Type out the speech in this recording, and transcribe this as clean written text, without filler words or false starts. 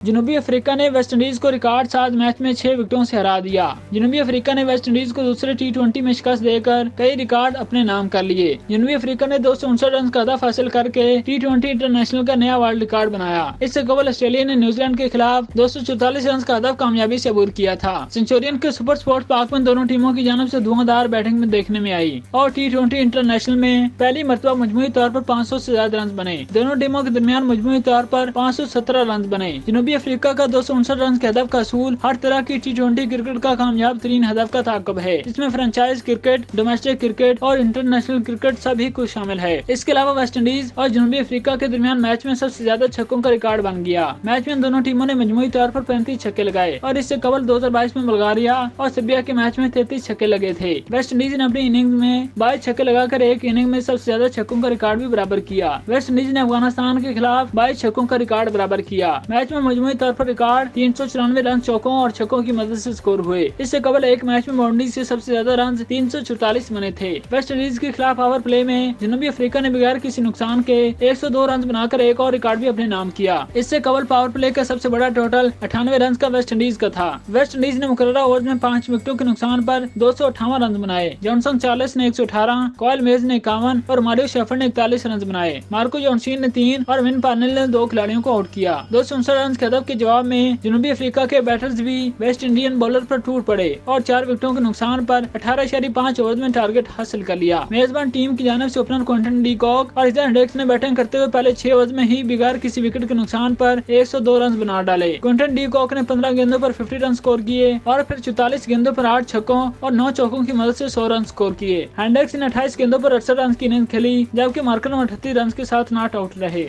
जनूबी अफ्रीका ने वेस्टइंडीज को रिकॉर्ड 7 मैच में 6 विकेटों से हरा दिया। जनूबी अफ्रीका ने वेस्टइंडीज को दूसरे टी20 में शिकस्त देकर कई रिकॉर्ड अपने नाम कर लिए। जनूबी अफ्रीका ने 259 रन का हदफ हासिल करके टी20 इंटरनेशनल का नया वर्ल्ड रिकॉर्ड बनाया। इससे कबल ऑस्ट्रेलिया ने न्यूजीलैंड के खिलाफ 244 रन का हदफ कामयाबी से अबूर किया था। सेंचुरियन के सुपर स्पोर्ट्स पाकमैन दोनों टीमों की जानब से धुआंधार बैटिंग में देखने में आई और टी20 इंटरनेशनल में पहली मरतबा मजमूई तौर पर 500 से ज्यादा रन बने। दोनों टीमों के दरमियान मजमूई तौर पर 517 रन बने। जनूबी अफ्रीका का 259 रन के हदफ का असूल हर तरह की टी20 क्रिकेट का कामयाब तरीन हदफ का ताकब है, जिसमें फ्रेंचाइज क्रिकेट, डोमेस्टिक क्रिकेट और इंटरनेशनल क्रिकेट सभी कुछ शामिल है। इसके अलावा वेस्टइंडीज और जनूबी अफ्रीका के दरमियान मैच में सबसे ज्यादा छक्कों का रिकॉर्ड बन गया। मैच में दोनों टीमों ने मजमूई तौर पर 35 छक्के लगाए और इससे कबल 2022 में बुल्गारिया और सर्बिया के मैच में 33 छक्के लगे थे। वेस्टइंडीज ने अपनी इनिंग में 22 छक्के लगाकर एक इनिंग में सबसे ज्यादा छक्कों का रिकॉर्ड भी बराबर किया। वेस्टइंडीज ने अफगानिस्तान के खिलाफ 22 छक्कों का रिकॉर्ड बराबर किया। मैच में मजमूई तौर पर रिकॉर्ड 394 रन चौकों और छक्कों की मदद से स्कोर हुए। इससे कबल एक मैच में बाउंड्री से सबसे ज्यादा रन 344 बने थे। वेस्टइंडीज के खिलाफ पावर प्ले में जनूबी अफ्रीका ने बगैर किसी नुकसान के 102 रन बनाकर एक और रिकॉर्ड भी अपने नाम किया। इससे कबल पावर प्ले का सबसे बड़ा टोटल 98 रन का वेस्टइंडीज का था। वेस्टइंडीज ने मुकर्ररा ओवर में 5 विकेटों के नुकसान पर 258 रन बनाए। जॉनसन चार्ल्स ने 118, कॉयल मेज ने 51 और मारियो शेफर ने 41 रन बनाए। मार्को जॉनसन ने 3 और विन पार्नेल ने 2 खिलाड़ियों को आउट किया। 259 रन के हदफ के जवाब में जनूबी अफ्रीका के बैटर्स भी वेस्ट इंडियन बॉलर पर टूट पड़े और 4 विकेटों के नुकसान पर 18.5 ओवर में टारगेट हासिल कर लिया। मेजबान टीम की जानिब से ओपनर क्विंटन डी कॉक और इथन हेंड्रिक्स ने बैटिंग करते हुए पहले 6 ओवर में ही बगैर किसी विकेट के नुकसान पर 102 रन बना डाले। क्विंटन डी कॉक ने 15 गेंदों पर 50 रन स्कोर किए और फिर 44 गेंदों पर 8 छक्कों और 9 चौकों की मदद से 100 रन स्कोर किए। हेंड्रिक्स ने 28 गेंदों पर 68 रन की इनिंग खेली, जबकि मार्करम 38 रन के साथ नॉट आउट रहे।